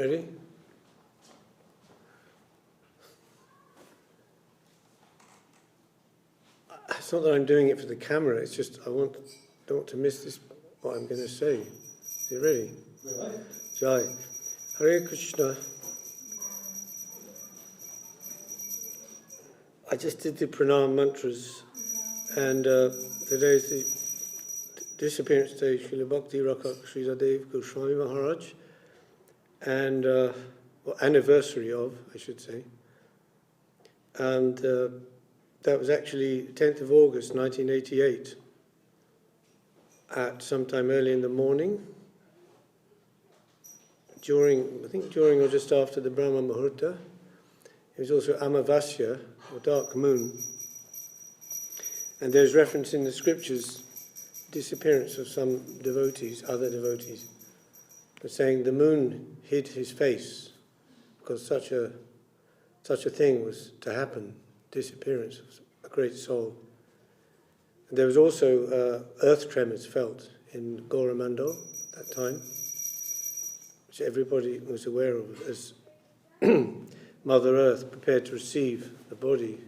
Ready? It's not that I'm doing it for the camera, it's just don't want to miss this, what I'm going to say. Is it ready? Jai. Hare Krishna. I just did the pranam mantras, and today is the Disappearance Day, Srila Bhakti Raksak Srila Dev-Goswami Maharaj, and anniversary of, I should say. And that was actually 10th of August 1988, at sometime early in the morning, during or just after the Brahma Muhurta. It was also Amavasya, or dark moon. And there's reference in the scriptures, disappearance of some devotees, other devotees, saying the moon hid his face because such a thing was to happen, disappearance of a great soul. And there was also earth tremors felt in Goramandal at that time, which everybody was aware of as Mother Earth prepared to receive the body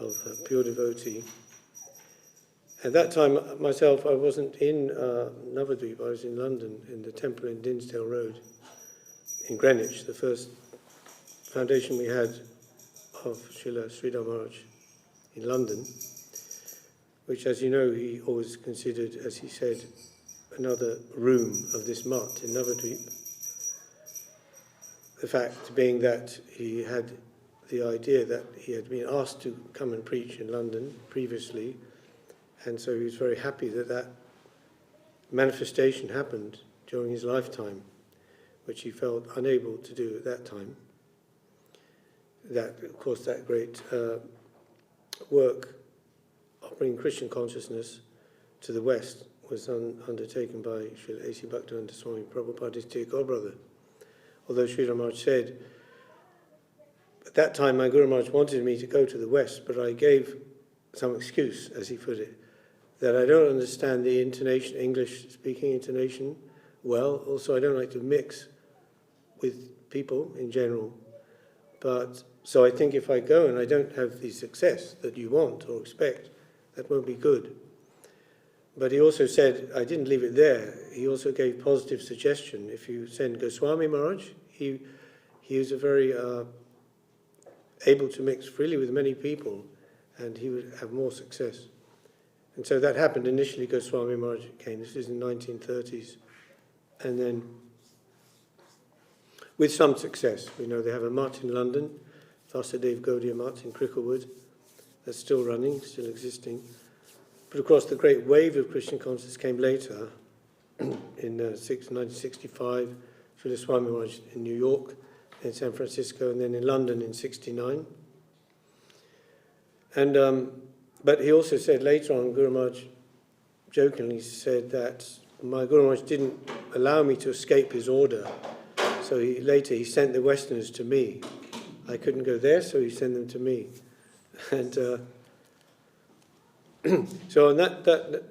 of a pure devotee. At that time, myself, I wasn't in Navadvip, I was in London, in the temple in Dinsdale Road, in Greenwich, the first foundation we had of Srila Sridhar Maharaj in London, which, as you know, he always considered, as he said, another room of this mutt in Navadvip. The fact being that he had the idea that he had been asked to come and preach in London previously, and so he was very happy that that manifestation happened during his lifetime, which he felt unable to do at that time. That, of course, that great work of bringing Christian consciousness to the West was undertaken by Srila A.C. Bhaktivedanta Swami Prabhupada, his dear godbrother. Although Sridhar Maharaj said, at that time my Guru Maharaj wanted me to go to the West, but I gave some excuse, as he put it, that I don't understand the intonation, English-speaking intonation well. Also, I don't like to mix with people in general. But so I think if I go and I don't have the success that you want or expect, that won't be good. But he also said, I didn't leave it there, he also gave positive suggestion. If you send Goswami Maharaj, he was a very able to mix freely with many people, and he would have more success. And so that happened initially. Goswami Maharaj came, this is in the 1930s, and then with some success. We know they have a mutt in London, Vasudev Gaudiya Mutt in Cricklewood, that's still running, still existing. But of course the great wave of Christian consciousness came later, in 1965, Srila Swami Maharaj in New York, in San Francisco, and then in London in 1969. And but he also said later on, Guru Maharaj jokingly said that my Guru Maharaj didn't allow me to escape his order. So later he sent the Westerners to me. I couldn't go there, so he sent them to me. And so on that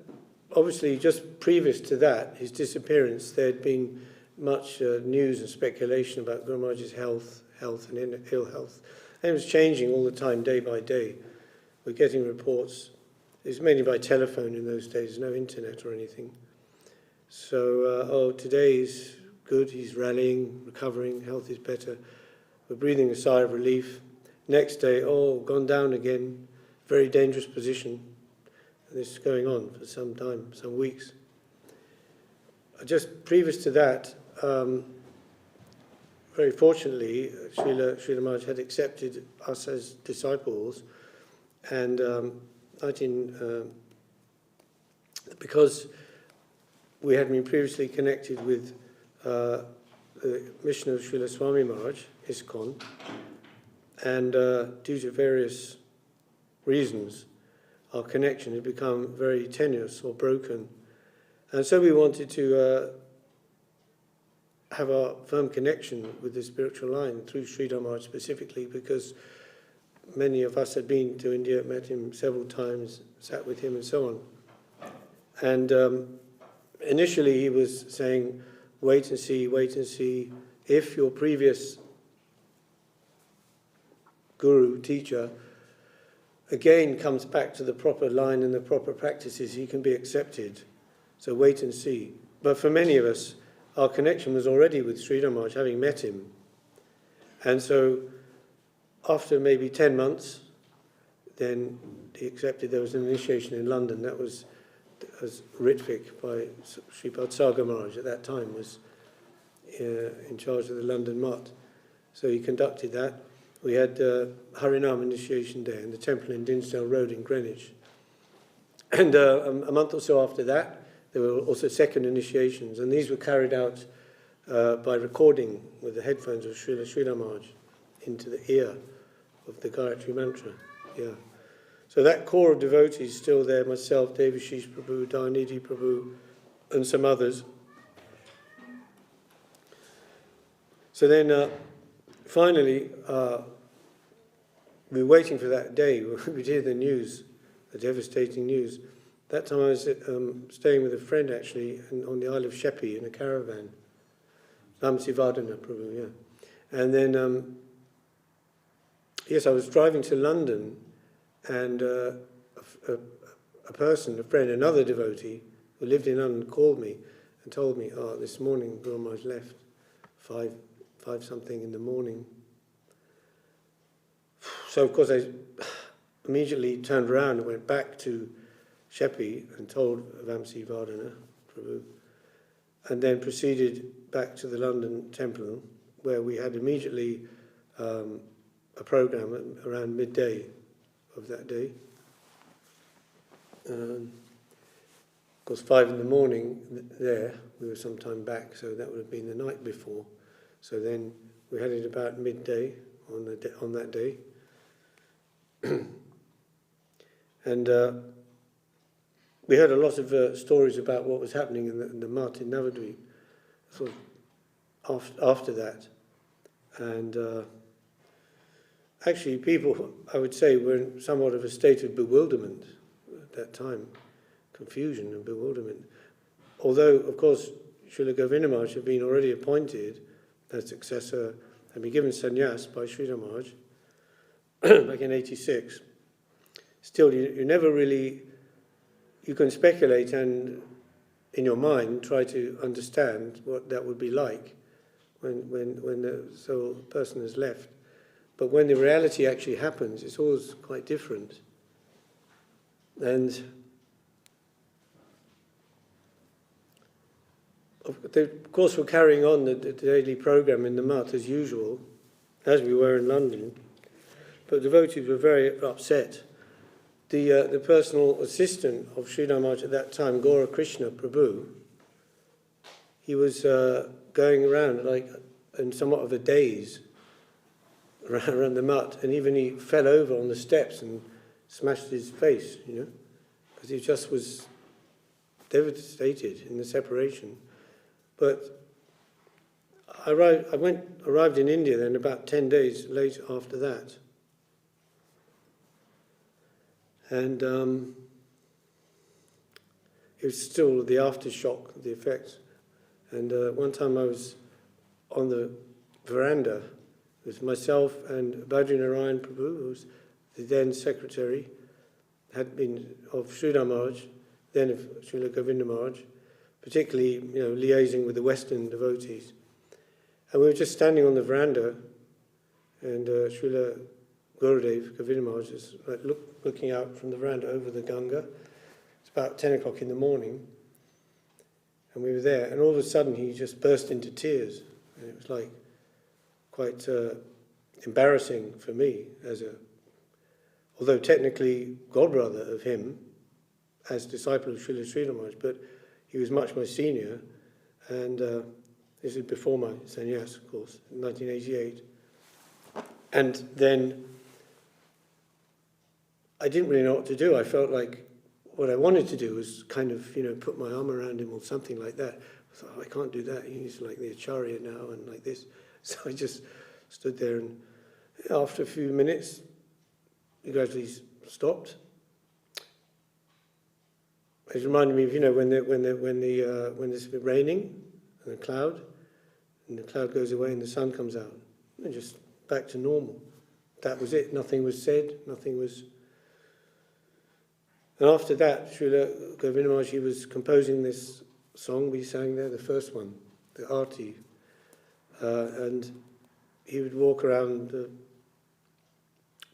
obviously just previous to that, his disappearance, there had been much news and speculation about Guru Maharaj's health and ill health. And it was changing all the time, day by day. We're getting reports. It was mainly by telephone in those days, no internet or anything. So, today he's good, he's rallying, recovering, health is better. We're breathing a sigh of relief. Next day, gone down again, very dangerous position. And this is going on for some time, some weeks. Just previous to that, very fortunately, Srila Maharaj had accepted us as disciples, and because we had been previously connected with the mission of Srila Swami Maharaj, ISKCON, and due to various reasons, our connection had become very tenuous or broken. And so we wanted to have a firm connection with the spiritual line through Sridhar Maharaj specifically, because many of us had been to India, met him several times, sat with him and so on. And initially he was saying, wait and see, if your previous guru, teacher, again comes back to the proper line and the proper practices, he can be accepted. So wait and see. But for many of us, our connection was already with Sridhar Maharaj, having met him. And so after maybe 10 months, then he accepted. There was an initiation in London that was Ritvik by Sripad Sagar Maharaj at that time, was in charge of the London Mutt. So he conducted that. We had Harinam initiation day in the temple in Dinsdale Road in Greenwich. And a month or so after that, there were also second initiations, and these were carried out by recording with the headphones of Srila Maharaj into the ear of the Gayatri Mantra. Yeah. So that core of devotees is still there, myself, Devashish Prabhu, Dhanidhi Prabhu, and some others. So then, finally, we were waiting for that day. We'd hear the news, the devastating news. That time I was staying with a friend, actually, on the Isle of Sheppey in a caravan. Vamsivadana Prabhu, yeah. And then, yes, I was driving to London, and a person, a friend, another devotee who lived in London called me and told me, this morning Guru Maharaj left, 5 something in the morning. So, of course, I immediately turned around and went back to Sheppey and told Vamsivadana Prabhu, and then proceeded back to the London temple, where we had immediately a program around midday of that day. Of course, 5 in the morning there, we were some time back, so that would have been the night before. So then we had it about midday on that day. And we heard a lot of stories about what was happening in the Mutt in Navadvip, sort of after that. And actually people, I would say, were in somewhat of a state of bewilderment at that time, confusion and bewilderment. Although, of course, Srila Govinda Maharaj had been already appointed as successor, had been given sannyas by Sridhar Maharaj back in 86. Still, you never really, you can speculate and in your mind try to understand what that would be like when the soul person has left. But when the reality actually happens, it's always quite different. And of course we're carrying on the daily program in the Mutt as usual, as we were in London. But devotees were very upset. The personal assistant of Sridhar Maharaj at that time, Gaura Krishna Prabhu, he was going around like in somewhat of a daze around the Mutt, and even he fell over on the steps and smashed his face, because he just was devastated in the separation. But I arrived in India then about 10 days later after that. And it was still the aftershock of the effects. And one time I was on the veranda with myself and Badrinarayan Prabhu, who was the then secretary, had been of Sridhar Maharaj, then of Srila Govinda Maharaj, particularly liaising with the Western devotees. And we were just standing on the veranda, and Srila Gurudev, Govinda Maharaj, is looking out from the veranda over the Ganga. It's about 10 o'clock in the morning, and we were there, and all of a sudden he just burst into tears, and it was like quite embarrassing for me although technically godbrother of him, as disciple of Srila Sridhar Maharaj, but he was much more senior, and this is before my sannyas, of course, in 1988. And then I didn't really know what to do. I felt like what I wanted to do was kind of, put my arm around him or something like that. I thought, I can't do that. He's like the acharya now and like this. So I just stood there, and after a few minutes, he gradually stopped. It reminded me of, when it's been raining and a cloud, and the cloud goes away and the sun comes out, and just back to normal. That was it. Nothing was said, nothing was... And after that, Srila Govinda Maharaj, he was composing this song we sang there, the first one, the Arti, and he would walk around the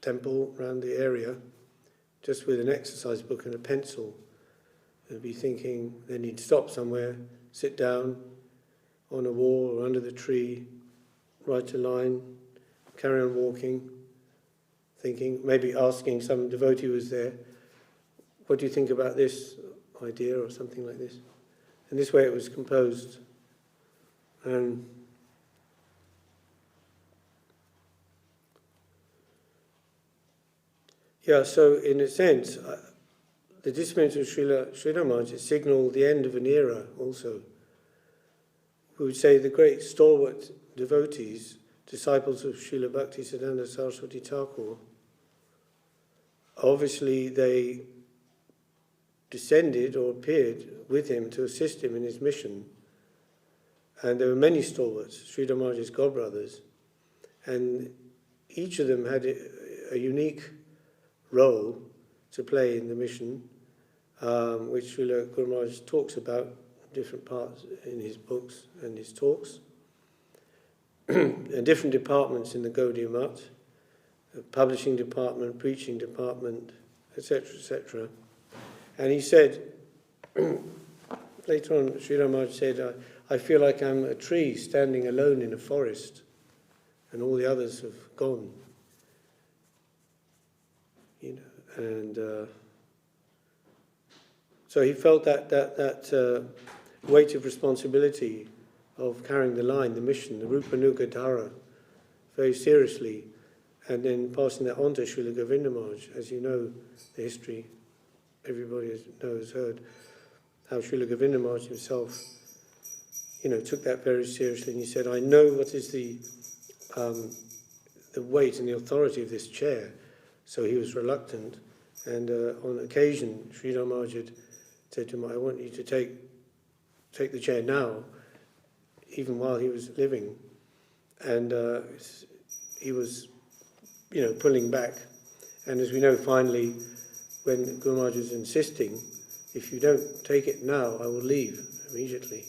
temple, around the area, just with an exercise book and a pencil, and be thinking. Then he'd stop somewhere, sit down on a wall or under the tree, write a line, carry on walking, thinking, maybe asking some devotee who was there, what do you think about this idea or something like this? And this way it was composed. And yeah, so in a sense, the disappearance of Srila Maharaj signalled the end of an era also. We would say the great stalwart devotees, disciples of Srila Bhakti Siddhanta Saraswati Thakur, obviously they descended or appeared with him to assist him in his mission. And there were many stalwarts, Sridhar Maharaj's godbrothers, and each of them had a unique role to play in the mission, which Srila Guru Maharaj talks about in different parts in his books and his talks. And different departments in the Gaudiya Math, publishing department, preaching department, etc., etc. And he said, later on, Sridhar Maharaj said, I feel like I'm a tree standing alone in a forest, and all the others have gone. And so he felt that weight of responsibility of carrying the line, the mission, the Rupanuga Dhara, very seriously, and then passing that on to Srila Govinda Maharaj. As you know, the history, everybody has heard how Srila Govinda Maharaj himself, took that very seriously, and he said, I know what is the weight and the authority of this chair. So he was reluctant, and on occasion, Sridhar Maharaj had said to him, I want you to take the chair now, even while he was living. And he was, pulling back. And as we know, finally, when Guru Maharaj was insisting, if you don't take it now, I will leave immediately.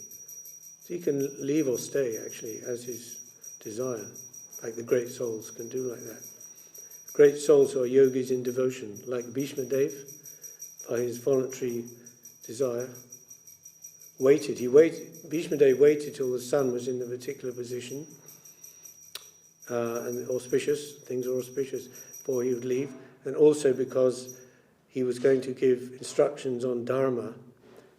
So he can leave or stay, actually, as his desire, like the great souls can do like that. Great souls are yogis in devotion, like Bhishma Dev, by his voluntary desire, Bhishma Dev waited till the sun was in a particular position, and things were auspicious, before he would leave, and also because he was going to give instructions on Dharma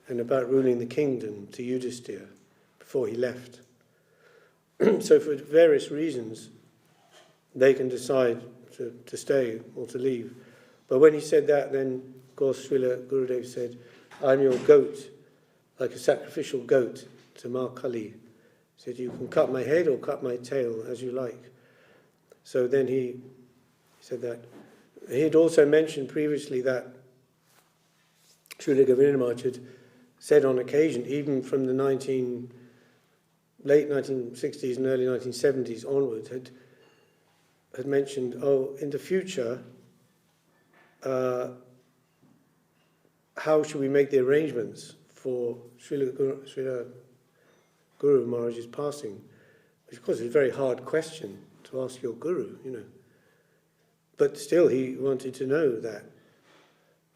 and about ruling the kingdom to Yudhisthira before he left. So for various reasons, they can decide to stay or to leave. But when he said that, then, of course, Srila Gurudev said, I'm your goat, like a sacrificial goat to Ma Kali. He said, you can cut my head or cut my tail as you like. So then he said that. He had also mentioned previously that Srila Govinda Maharaj had said on occasion, even from the late 1960s and early 1970s onwards, had mentioned, in the future, how should we make the arrangements for Srila Guru Maharaj's passing? Which, of course, is a very hard question to ask your Guru, But still, he wanted to know that,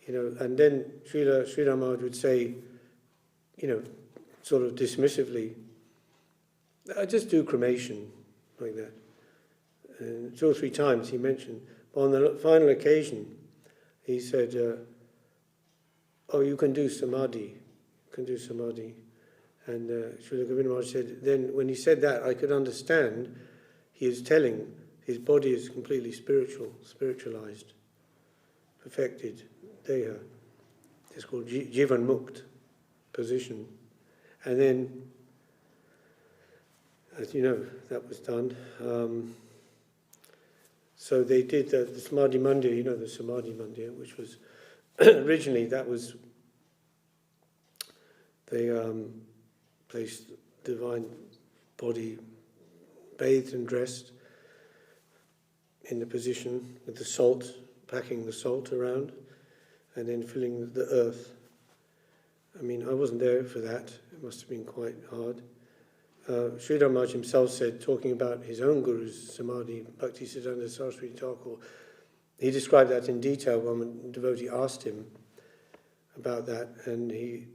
And then Sridhar Maharaj would say, sort of dismissively, I just do cremation, like that. And 2 or 3 times he mentioned. But on the final occasion, he said, you can do samadhi. And Srila Govinda Maharaj said, then when he said that, I could understand he is telling his body is completely spiritualized, perfected, deha. It's called Jivan Mukt position. And then, as you know, that was done. So they did the Samadhi Mandir, the Samadhi Mandir, which was originally they placed divine body bathed and dressed in the position with the salt, packing the salt around, and then filling the earth. I mean, I wasn't there for that. It must have been quite hard. Sridhar Maharaj himself said, talking about his own Guru's Samadhi, Bhakti Siddhanta Saraswati Thakur, he described that in detail when a devotee asked him about that, and he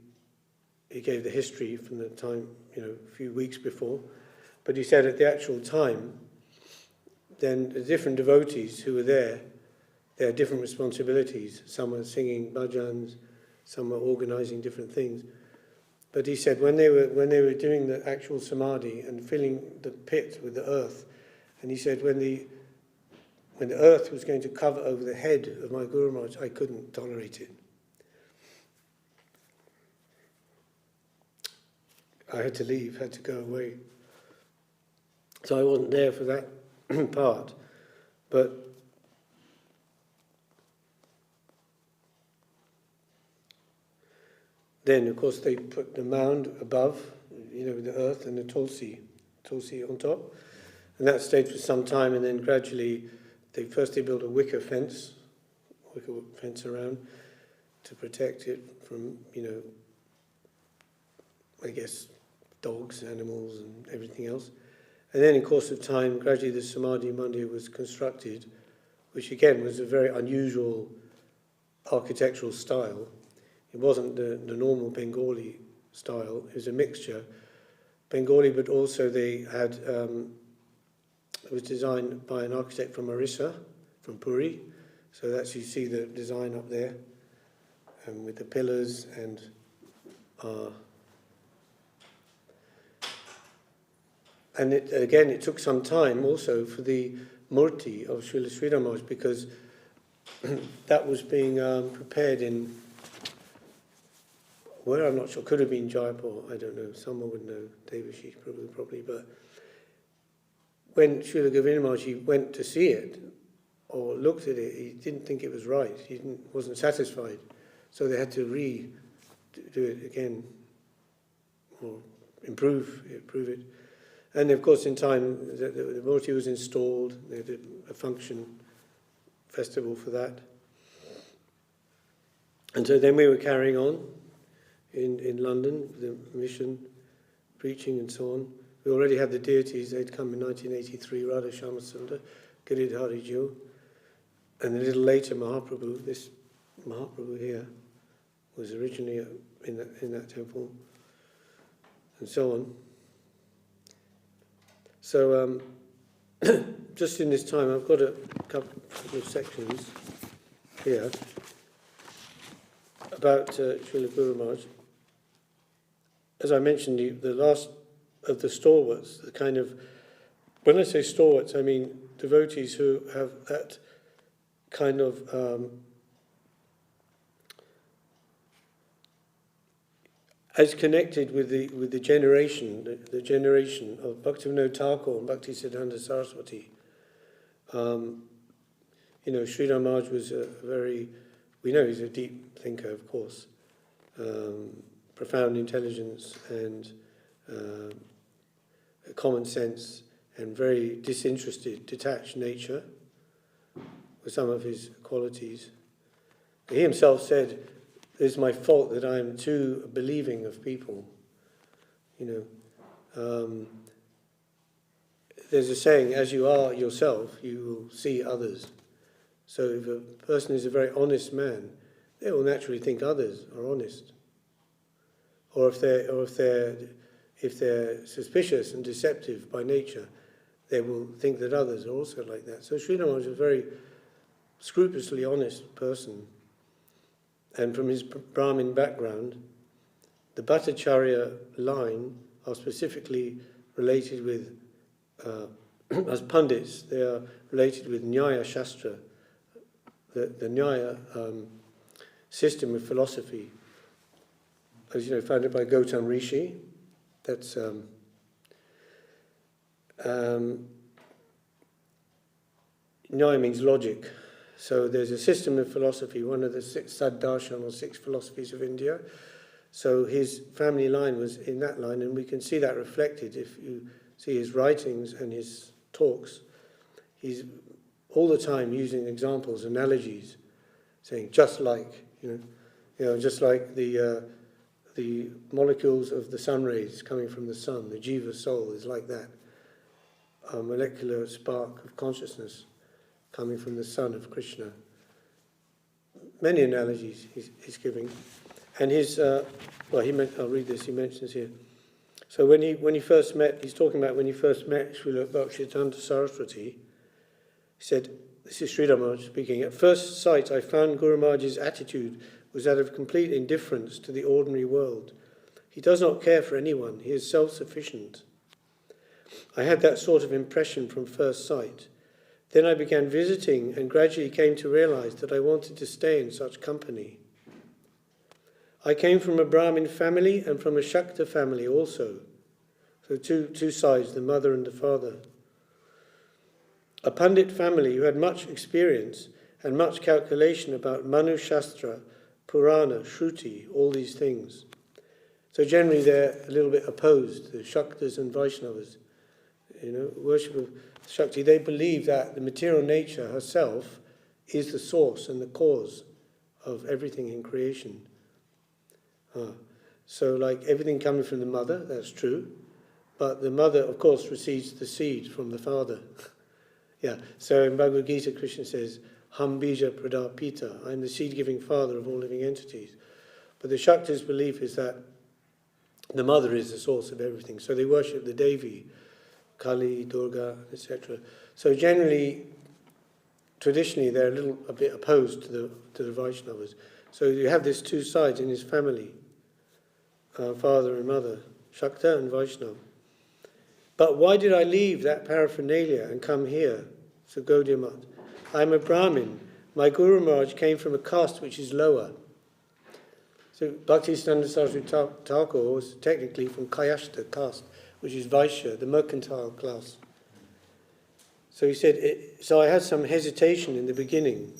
gave the history from the time, a few weeks before. But he said at the actual time, then the different devotees who were there, they had different responsibilities. Some were singing bhajans, some were organizing different things. But he said when they were doing the actual samadhi and filling the pit with the earth, and he said when the earth was going to cover over the head of my Guru Maharaj, I couldn't tolerate it. I had to leave, had to go away. So I wasn't there for that part. But then, of course, they put the mound above, the earth, and the tulsi on top. And that stayed for some time, and then gradually, they built a wicker fence around to protect it from, I guess, dogs, animals, and everything else. And then in course of time, gradually the Samadhi Mandir was constructed, which again was a very unusual architectural style. It wasn't the normal Bengali style, it was a mixture. Bengali, but also they had, it was designed by an architect from Orissa, from Puri. So that's, you see the design up there, with the pillars and it took some time also for the murti of Srila Sridhar Maharaj, because that was being prepared in, where I'm not sure, could have been Jaipur, I don't know, someone would know, Devashish probably, but when Srila Govinda Maharaj, he went to see it, or looked at it, he didn't think it was right, wasn't satisfied, so they had to do it again, or improve it. And of course, in time, the murti was installed. They did a festival for that. And so then we were carrying on in London, the mission, preaching and so on. We already had the deities. They'd come in 1983, Radha Shyamasundar, Giridhari Jiu. And a little later, Mahaprabhu, this Mahaprabhu here, was originally in that temple, and so on. So, just in this time, I've got a couple of sections here about Srila Guru Maharaj. As I mentioned, the last of the stalwarts, the kind of, when I say stalwarts, I mean devotees who have that kind of as connected with the generation of Bhaktivinoda Thakur and Bhakti Siddhanta Saraswati. Sridhar Maharaj was we know he's a deep thinker, of course, profound intelligence and common sense and very disinterested, detached nature were some of his qualities. He himself said, "It's my fault that I am too believing of people." There's a saying, as you are yourself, you will see others. So if a person is a very honest man, they will naturally think others are honest. Or if they're suspicious and deceptive by nature, they will think that others are also like that. So Sridhar Maharaj was a very scrupulously honest person. And from his Brahmin background, the Bhattacharya line are specifically related with, as Pandits, they are related with Nyaya Shastra, the Nyaya system of philosophy, as you know, founded by Gautam Rishi. That's Nyaya means logic. So there's a system of philosophy, one of the six Saddarshan or six philosophies of India. So his family line was in that line, and we can see that reflected if you see his writings and his talks, he's all the time using examples, analogies, saying just like, just like the molecules of the sun rays coming from the sun, the jiva soul is like that, a molecular spark of consciousness coming from the sun of Krishna. Many analogies he's giving. And I'll read this, he mentions here. So when he first met, he's talking about when he first met Srila Bhakti Saraswati, he said, this is Sridhar Maharaj speaking, at first sight I found Guru Maharaj's attitude was that of complete indifference to the ordinary world. He does not care for anyone, he is self-sufficient. I had that sort of impression from first sight. Then I began visiting and gradually came to realize that I wanted to stay in such company. I came from a Brahmin family and from a Shakta family also. So two sides, the mother and the father. A Pandit family who had much experience and much calculation about Manu Shastra, Purana, Shruti, all these things. So generally they're a little bit opposed, the Shaktas and Vaishnavas. Worship of Shakti, they believe that the material nature herself is the source and the cause of everything in creation. So like everything coming from the mother, that's true. But the mother, of course, receives the seed from the father. So in Bhagavad Gita, Krishna says, Ham bija pradapita, I am the seed-giving father of all living entities. But the Shaktas' belief is that the mother is the source of everything. So they worship the Devi, Kali, Durga, etc. So generally, traditionally, they're a bit opposed to the Vaishnavas. So you have these two sides in his family, father and mother, Shakta and Vaishnava. But why did I leave that paraphernalia and come here, to Gaudiya Math? I am a Brahmin. My Guru Maharaj came from a caste which is lower. So Bhaktisiddhanta Saraswati Thakur was technically from Kayashta caste, which is Vaishya, the mercantile class. So he said, so I had some hesitation in the beginning.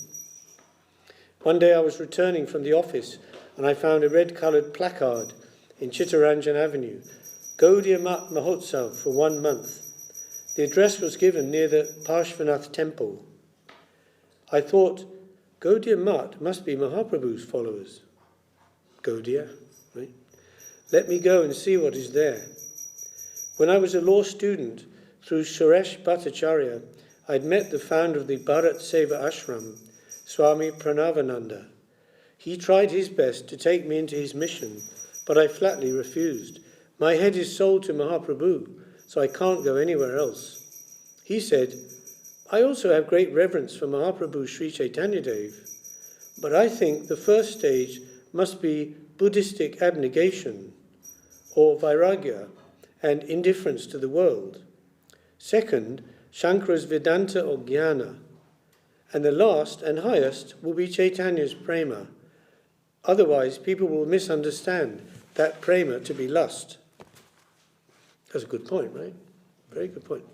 One day I was returning from the office and I found a red-coloured placard in Chittaranjan Avenue, Gaudiya Math Mahotsav for 1 month. The address was given near the Parshvanath temple. I thought, Gaudiya Math must be Mahaprabhu's followers. Gaudiya, right? Let me go and see what is there. When I was a law student, through Suresh Bhattacharya, I'd met the founder of the Bharat Seva Ashram, Swami Pranavananda. He tried his best to take me into his mission, but I flatly refused. My head is sold to Mahaprabhu, so I can't go anywhere else. He said, I also have great reverence for Mahaprabhu Sri Chaitanya Dev, but I think the first stage must be Buddhistic abnegation, or vairagya, and indifference to the world. Second, Shankara's Vedanta or Jnana. And the last and highest will be Chaitanya's prema. Otherwise, people will misunderstand that prema to be lust. That's a good point, right? Very good point.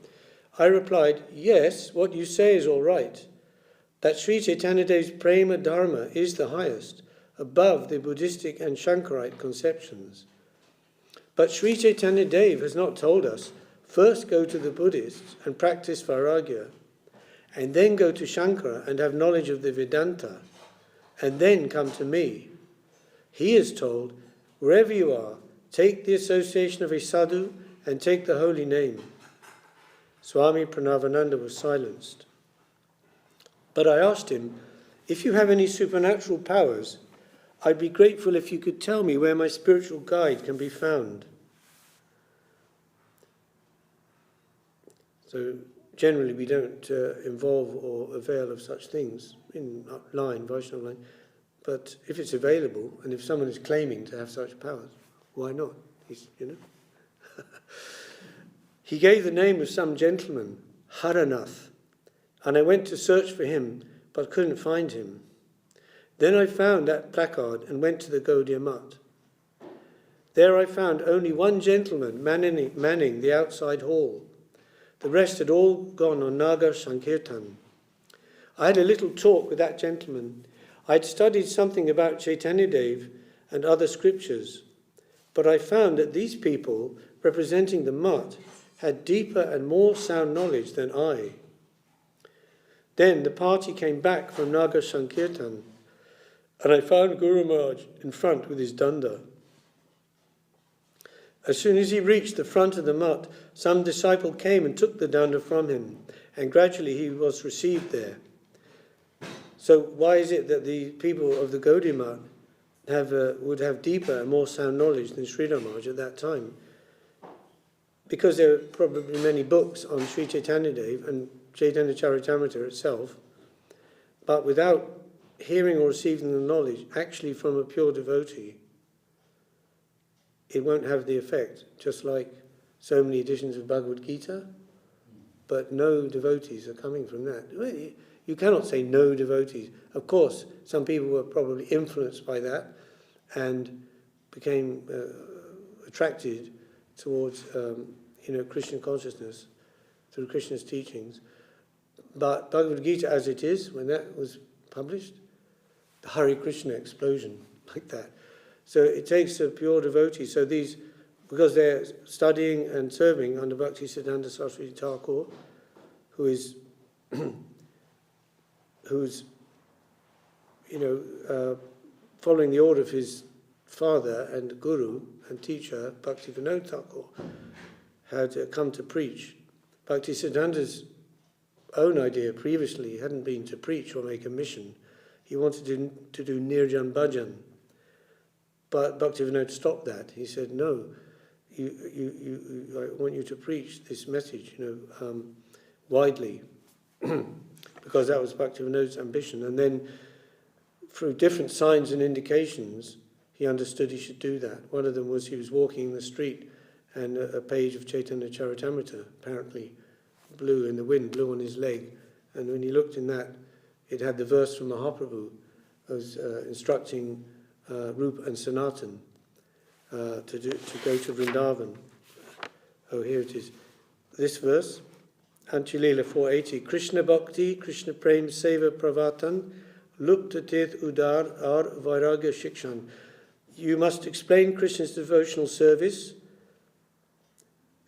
I replied, yes, what you say is all right. That Sri Chaitanya Dev's prema dharma is the highest, above the Buddhistic and Shankarite conceptions. But Sri Chaitanya Dev has not told us, first go to the Buddhists and practice vairagya, and then go to Shankara and have knowledge of the Vedanta, and then come to me. He is told, wherever you are, take the association of a sadhu and take the holy name. Swami Pranavananda was silenced. But I asked him, if you have any supernatural powers, I'd be grateful if you could tell me where my spiritual guide can be found. So generally we don't involve or avail of such things in line, Vaishnava line. But if it's available, and if someone is claiming to have such powers, why not? He gave the name of some gentleman, Haranath, and I went to search for him, but couldn't find him. Then I found that placard and went to the Gaudiya Math. There I found only one gentleman manning the outside hall. The rest had all gone on Nagar Sankirtan. I had a little talk with that gentleman. I'd studied something about Chaitanya Dev and other scriptures, but I found that these people representing the Math had deeper and more sound knowledge than I. Then the party came back from Nagar Sankirtan, and I found Guru Maharaj in front with his danda. As soon as he reached the front of the mutt, some disciple came and took the danda from him, and gradually he was received there. So why is it that the people of the Gaudiya Mutt would have deeper and more sound knowledge than Sridhar Maharaj at that time? Because there are probably many books on Sri Chaitanya Dev and Chaitanya Charitamrita itself, but without hearing or receiving the knowledge actually from a pure devotee, it won't have the effect, just like so many editions of Bhagavad Gita, but no devotees are coming from that. You cannot say no devotees. Of course, some people were probably influenced by that and became attracted towards Krishna consciousness through Krishna's teachings. But Bhagavad Gita as it is, when that was published, the Hare Krishna explosion, like that. So it takes a pure devotee. So these, because they're studying and serving under Bhakti Siddhanta Saraswati Thakur, who's following the order of his father and guru and teacher, Bhakti Vinod Thakur, had come to preach. Bhakti Siddhanta's own idea previously hadn't been to preach or make a mission. He wanted to do Nirjan Bhajan. But Bhakti Vinod stopped that. He said, no, I want you to preach this message, widely, because that was Bhakti Vinod's ambition. And then, through different signs and indications, he understood he should do that. One of them was he was walking in the street, and a page of Chaitanya Charitamrita apparently blew in the wind, blew on his leg. And when he looked in that, it had the verse from Mahaprabhu, was instructing Rupa and Sanatan to go to Vrindavan. Oh, here it is. This verse, Antilila 480, Krishna Bhakti, Krishna Prem Seva Pravatan, Lupta Tirth Udar Ar Vairagya Shikshan. You must explain Krishna's devotional service,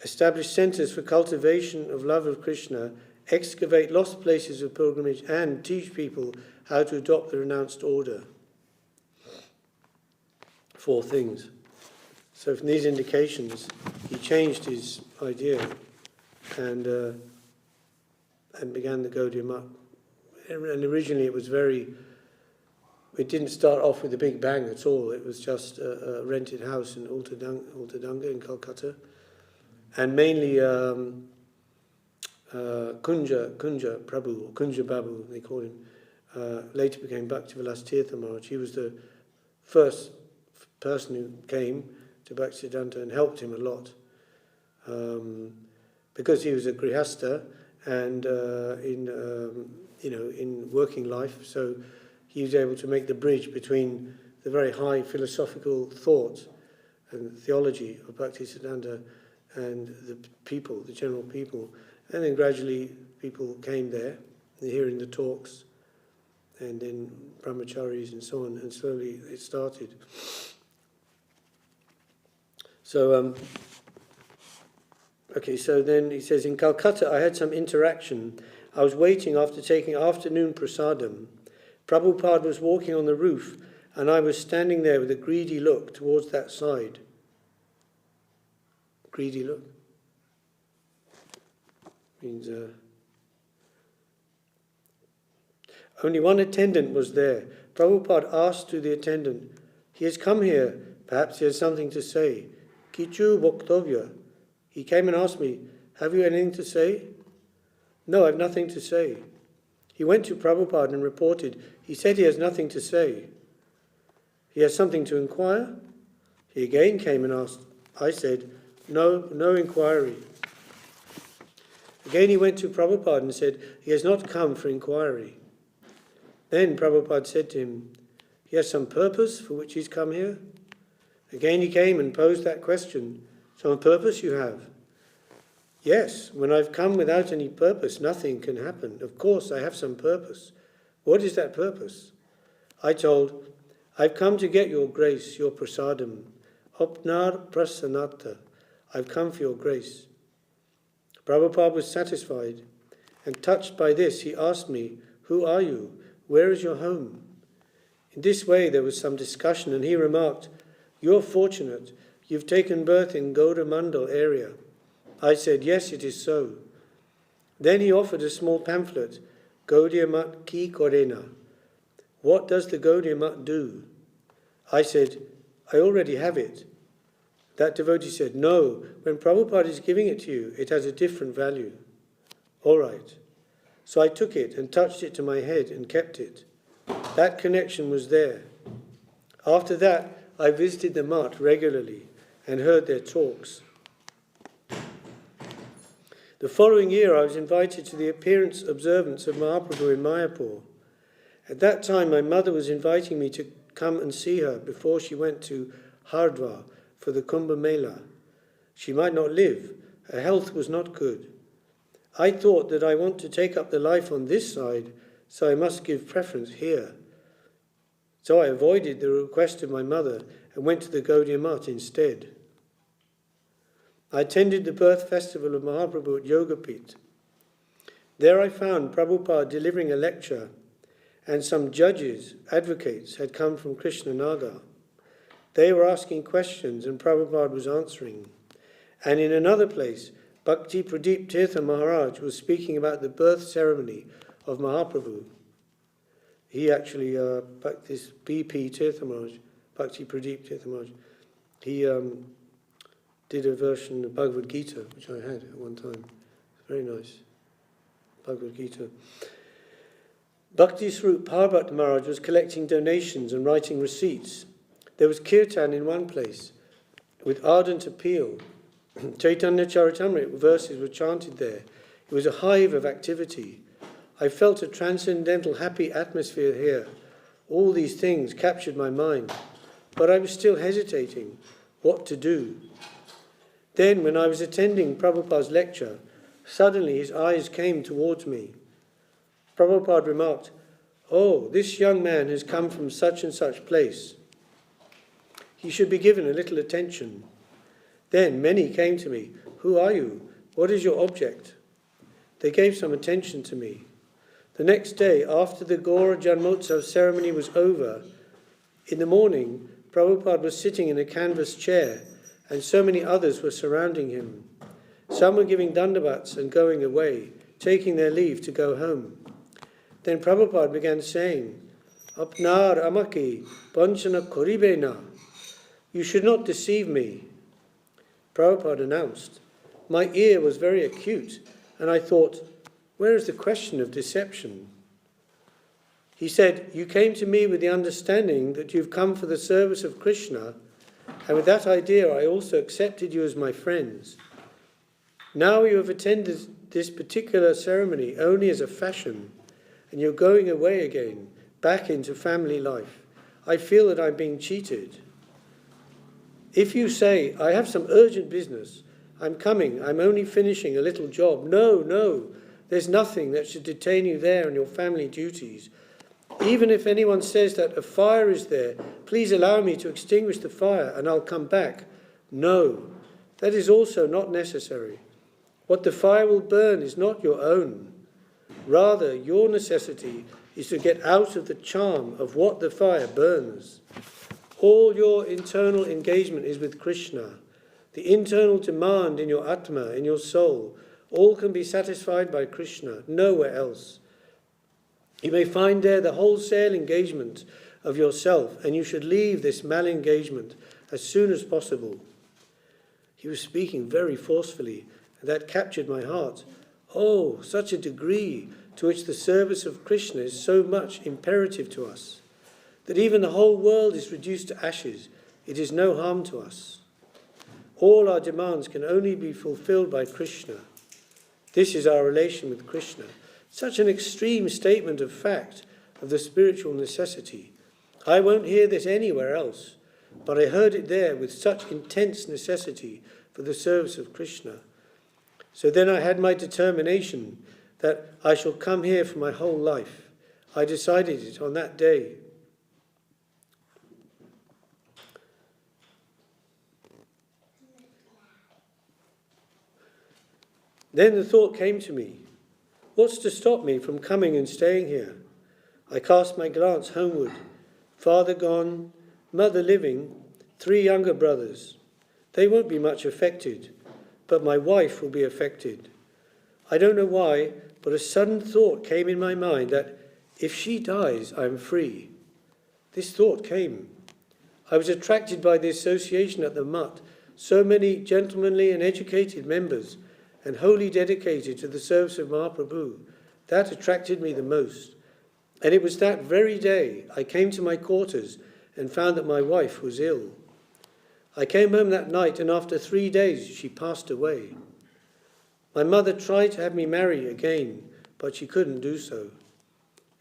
establish centers for cultivation of love of Krishna, excavate lost places of pilgrimage, and teach people how to adopt the renounced order. 4 things. So from these indications, he changed his idea and began the Gaudiya Mutt. And originally it didn't start off with a big bang at all. It was just a rented house in Ultadanga in Calcutta. And mainly Kunja Prabhu, or Kunja Babu, they called him, later became Bhaktivilas Tirtha Maharaj. He was the first person who came to Bhaktisiddhanta and helped him a lot. Because he was a grihastha and in working life, so he was able to make the bridge between the very high philosophical thought and theology of Bhaktisiddhanta and the people, the general people. And then gradually people came there, hearing the talks, and then brahmacharis and so on, and slowly it started. So, so then he says, in Calcutta I had some interaction. I was waiting after taking afternoon prasadam. Prabhupada was walking on the roof, and I was standing there with a greedy look towards that side. Greedy look means only one attendant was there. Prabhupada asked to the attendant, he has come here, perhaps he has something to say. Kichu Bhaktovya. He came and asked me, have you anything to say? No, I have nothing to say. He went to Prabhupada and reported, he said he has nothing to say. He has something to inquire? He again came and asked. I said, no inquiry. Again he went to Prabhupada and said, he has not come for inquiry. Then Prabhupada said to him, he has some purpose for which he's come here? Again he came and posed that question, some purpose you have? Yes, when I've come without any purpose, nothing can happen. Of course I have some purpose. What is that purpose? I told, I've come to get your grace, your prasadam, opnar prasanata. I've come for your grace. Prabhupada was satisfied, and touched by this, he asked me, "Who are you? Where is your home?" In this way there was some discussion, and he remarked, "You're fortunate. You've taken birth in Gaudamandal area." I said, "Yes, it is so." Then he offered a small pamphlet, Gaudiya Mat Ki Korena. What does the Gaudiya Mat do? I said, "I already have it." That devotee said, "No, when Prabhupada is giving it to you, it has a different value." All right. So I took it and touched it to my head and kept it. That connection was there. After that, I visited the Mat regularly and heard their talks. The following year, I was invited to the appearance observance of Mahaprabhu in Mayapur. At that time, my mother was inviting me to come and see her before she went to Hardwar for the Kumbh Mela. She might not live. Her health was not good. I thought that I want to take up the life on this side, so I must give preference here. So I avoided the request of my mother and went to the Gaudiya Mat instead. I attended the birth festival of Mahaprabhu at Yogapith. There I found Prabhupada delivering a lecture, and some judges, advocates, had come from Krishna Nagar. They were asking questions and Prabhupada was answering. And in another place, Bhakti Pradeep Tirtha Maharaj was speaking about the birth ceremony of Mahaprabhu. He actually, this B.P. Tirtha Maharaj, Bhakti Pradeep Tirtha Maharaj, he did a version of Bhagavad Gita, which I had at one time. Very nice. Bhagavad Gita. Bhakti Svarup Bhagavad Maharaj was collecting donations and writing receipts. There was kirtan in one place, with ardent appeal. Chaitanya Charitamrita verses were chanted there. It was a hive of activity. I felt a transcendental happy atmosphere here. All these things captured my mind, but I was still hesitating what to do. Then, when I was attending Prabhupada's lecture, suddenly his eyes came towards me. Prabhupada remarked, "Oh, this young man has come from such and such place. He should be given a little attention." Then many came to me. "Who are you? What is your object?" They gave some attention to me. The next day, after the Gaura Janmotsav ceremony was over, in the morning, Prabhupada was sitting in a canvas chair, and so many others were surrounding him. Some were giving dandavats and going away, taking their leave to go home. Then Prabhupada began saying, "Apnar amaki panchana koribena." You should not deceive me. Prabhupada announced. My ear was very acute, and I thought, where is the question of deception? He said, "You came to me with the understanding that you've come for the service of Krishna, and with that idea I also accepted you as my friends. Now you have attended this particular ceremony only as a fashion, and you're going away again, back into family life. I feel that I'm being cheated. If you say, 'I have some urgent business, I'm coming, I'm only finishing a little job,' no, there's nothing that should detain you there on your family duties. Even if anyone says that a fire is there, please allow me to extinguish the fire and I'll come back. No, that is also not necessary. What the fire will burn is not your own. Rather, your necessity is to get out of the charm of what the fire burns. All your internal engagement is with Krishna. The internal demand in your Atma, in your soul, all can be satisfied by Krishna, nowhere else. You may find there the wholesale engagement of yourself, and you should leave this mal-engagement as soon as possible." He was speaking very forcefully, and that captured my heart. Oh, such a degree to which the service of Krishna is so much imperative to us, that even the whole world is reduced to ashes. It is no harm to us. All our demands can only be fulfilled by Krishna. This is our relation with Krishna. Such an extreme statement of fact of the spiritual necessity. I won't hear this anywhere else, but I heard it there with such intense necessity for the service of Krishna. So then I had my determination that I shall come here for my whole life. I decided it on that day. Then the thought came to me, what's to stop me from coming and staying here? I cast my glance homeward. Father gone, mother living, 3 younger brothers. They won't be much affected, but my wife will be affected. I don't know why, but a sudden thought came in my mind that if she dies, I'm free. This thought came. I was attracted by the association at the mutt, so many gentlemanly and educated members, and wholly dedicated to the service of Mahaprabhu. That attracted me the most. And it was that very day I came to my quarters and found that my wife was ill. I came home that night, and after 3 days she passed away. My mother tried to have me marry again, but she couldn't do so.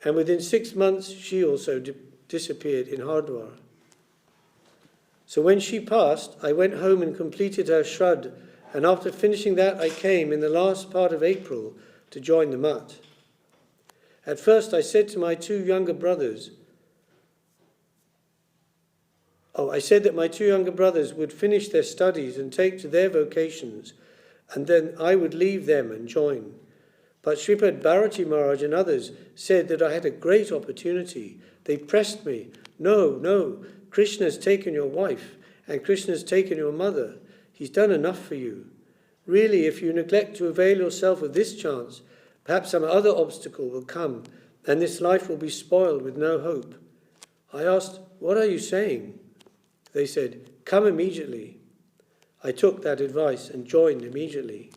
And within 6 months she also disappeared in Hardwar. So when she passed, I went home and completed her shrad, and after finishing that I came in the last part of April to join the mutt. At first I said to my 2 younger brothers, I said that my 2 younger brothers would finish their studies and take to their vocations, and then I would leave them and join. But Sripad Bharati Maharaj and others said that I had a great opportunity. They pressed me, no, Krishna's taken your wife, and Krishna's taken your mother. He's done enough for you. Really, if you neglect to avail yourself of this chance, perhaps some other obstacle will come, and this life will be spoiled with no hope. I asked, what are you saying? They said, come immediately. I took that advice and joined immediately.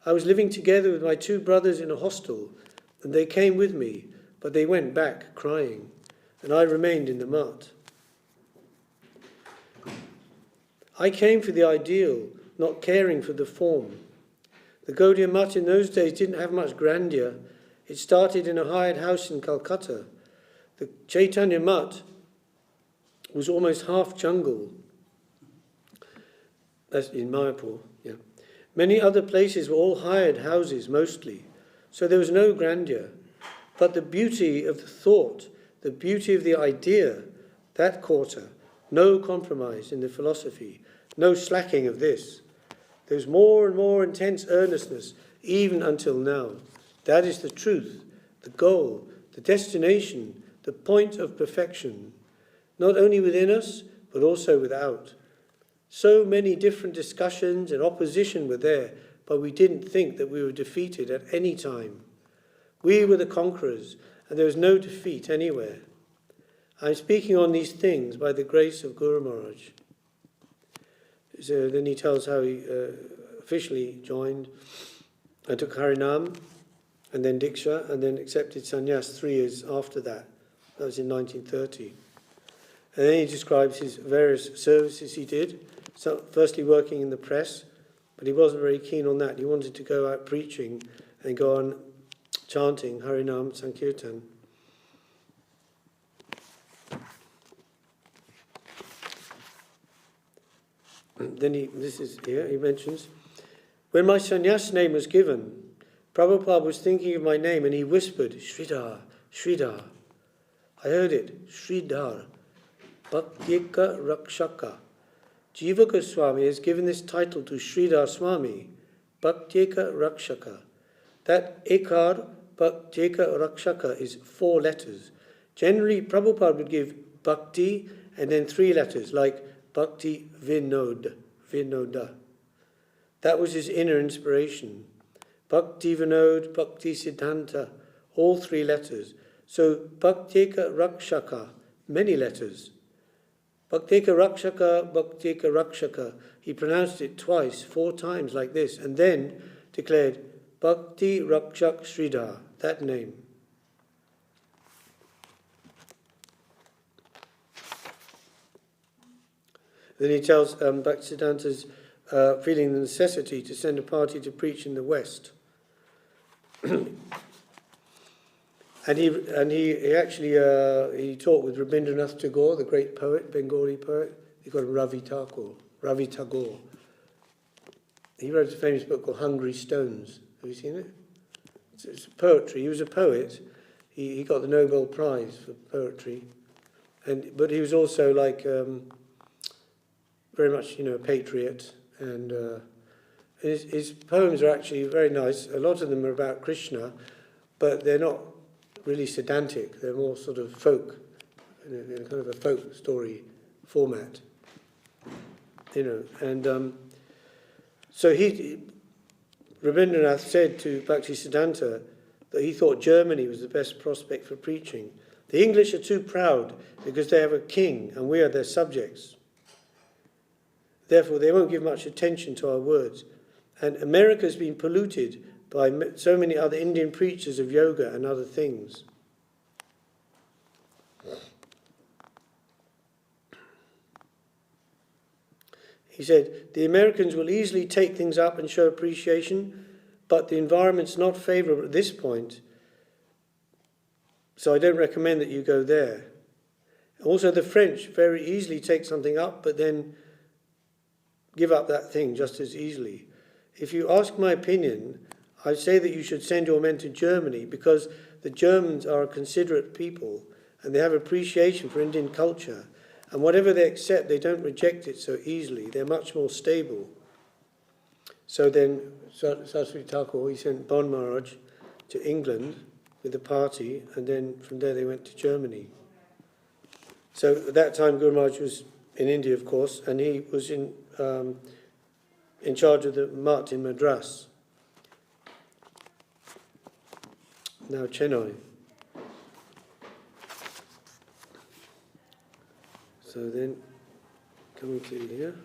I was living together with my 2 brothers in a hostel, and they came with me, but they went back crying, and I remained in the mutt. I came for the ideal, not caring for the form. The Gaudiya mutt in those days didn't have much grandeur. It started in a hired house in Calcutta. The Chaitanya mutt was almost half jungle. That's in Mayapur, yeah. Many other places were all hired houses, mostly, so there was no grandeur. But the beauty of the thought, the beauty of the idea, that caught her. No compromise in the philosophy, no slacking of this. There's more and more intense earnestness, even until now. That is the truth, the goal, the destination, the point of perfection, not only within us, but also without. So many different discussions and opposition were there, but we didn't think that we were defeated at any time. We were the conquerors, and there was no defeat anywhere. I'm speaking on these things by the grace of Guru Maharaj. So then he tells how he officially joined and took Harinam, and then Diksha, and then accepted sannyas 3 years after that. That was in 1930. And then he describes his various services he did. So firstly working in the press, but he wasn't very keen on that. He wanted to go out preaching and go on chanting Harinam Sankirtan. Then he mentions, when my sannyas name was given, Prabhupada was thinking of my name and he whispered, Sridhar, Sridhar. I heard it, Sridhar, Bhaktika Rakshaka. Dev-Goswami has given this title to Sridhar Swami, Bhaktika Rakshaka. That Ekar, Bhaktika Rakshaka, is 4 letters. Generally, Prabhupada would give Bhakti and then 3 letters, like Bhakti Vinoda. That was his inner inspiration. Bhakti Vinod, Bhakti Siddhanta, all 3 letters. So Bhaktika Rakshaka, many letters. Bhaktika Rakshaka, he pronounced it twice, 4 times like this, and then declared Bhakti Rakshak Sridhar, that name. Then he tells Bhaktisiddhanta's feeling the necessity to send a party to preach in the West. And he actually talked with Rabindranath Tagore, the great poet, Bengali poet. He called him Ravi Tagore. He wrote a famous book called Hungry Stones. Have you seen it? It's poetry. He was a poet. He got the Nobel Prize for poetry, but he was also like very much a patriot and His poems are actually very nice. A lot of them are about Krishna, but they're not really Siddhantic. They're more sort of folk, in a kind of a folk story format. And so Rabindranath said to Bhaktisiddhanta that he thought Germany was the best prospect for preaching. The English are too proud because they have a king and we are their subjects. Therefore, they won't give much attention to our words. And America's been polluted by so many other Indian preachers of yoga and other things. He said, the Americans will easily take things up and show appreciation, but the environment's not favourable at this point, so I don't recommend that you go there. Also, the French very easily take something up, but then give up that thing just as easily. If you ask my opinion, I'd say that you should send your men to Germany because the Germans are a considerate people and they have appreciation for Indian culture. And whatever they accept, they don't reject it so easily. They're much more stable. So then Saraswati Thakur, he sent Bon Maharaj to England with the party, and then from there they went to Germany. So at that time Guru Maharaj was in India, of course, and he was in charge of the Mutt in Madras, now Chennai. So then, coming to here,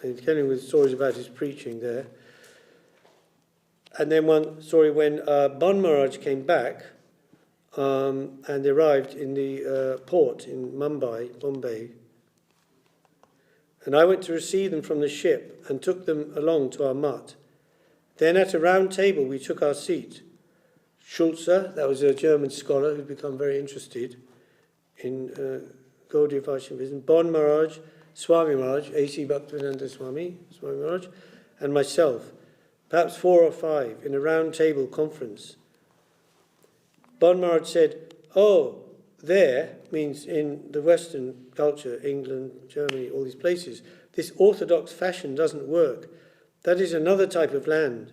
and telling with stories about his preaching there. And then one story when Bon Maharaj came back and they arrived in the port in Mumbai, Bombay. And I went to receive them from the ship and took them along to our mutt. Then at a round table we took our seat. Schulze, that was a German scholar who'd become very interested in Gaudiya Vaishnavism, Bon Maharaj, Swami Maharaj, A.C. Bhaktivedanta Swami Maharaj, and myself, perhaps 4 or 5, in a round table conference. Bon Maharaj said, oh, there means in the Western culture, England, Germany, all these places, this orthodox fashion doesn't work. That is another type of land.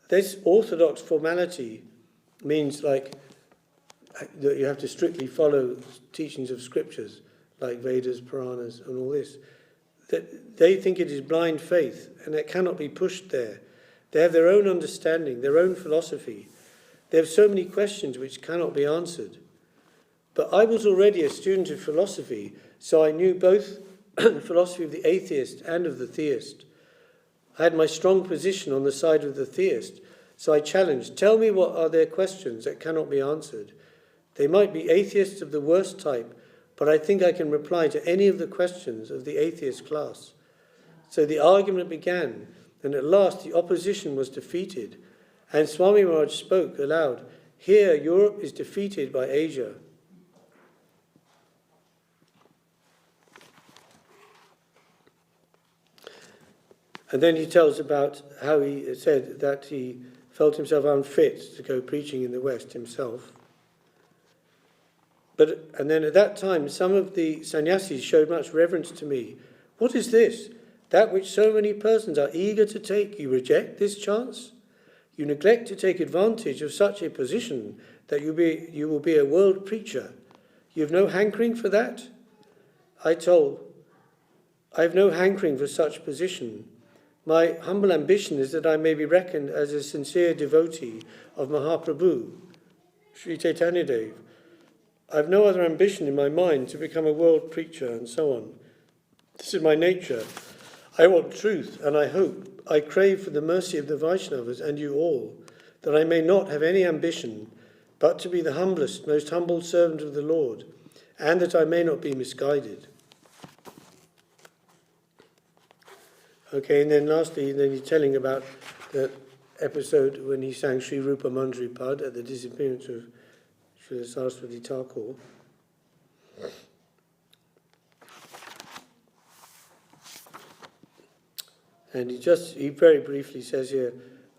This orthodox formality means like that you have to strictly follow teachings of scriptures, like Vedas, Puranas, and all this. That they think it is blind faith, and it cannot be pushed there. They have their own understanding, their own philosophy. They have so many questions which cannot be answered. But I was already a student of philosophy, so I knew both the philosophy of the atheist and of the theist. I had my strong position on the side of the theist, so I challenged, tell me what are their questions that cannot be answered. They might be atheists of the worst type, but I think I can reply to any of the questions of the atheist class. So the argument began, and at last the opposition was defeated, and Swami Maharaj spoke aloud, here Europe is defeated by Asia. And then he tells about how he said that he felt himself unfit to go preaching in the West himself. And then at that time, some of the sannyasis showed much reverence to me. What is this? That which so many persons are eager to take, you reject this chance? You neglect to take advantage of such a position that you will be a world preacher. You have no hankering for that? I told, I have no hankering for such position. My humble ambition is that I may be reckoned as a sincere devotee of Mahaprabhu, Sri Chaitanya Dev. I have no other ambition in my mind to become a world preacher and so on. This is my nature. I want truth, and I crave for the mercy of the Vaishnavas and you all, that I may not have any ambition, but to be the humblest, most humble servant of the Lord, and that I may not be misguided. Okay, and then lastly, then he's telling about the episode when he sang Sri Rupa Manjari-Pad at the disappearance of Srila Saraswati Thakur. And he very briefly says here,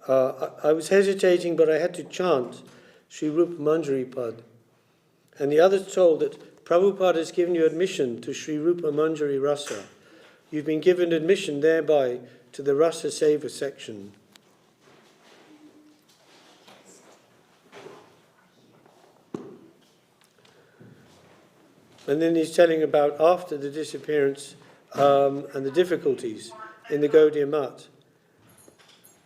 I was hesitating, but I had to chant Sri Rupa Manjari-Pad. And the others told that Prabhupada has given you admission to Sri Rupa Manjari Rasa. You've been given admission thereby to the Rasa Seva section. And then he's telling about after the disappearance and the difficulties in the Gaudiya Math.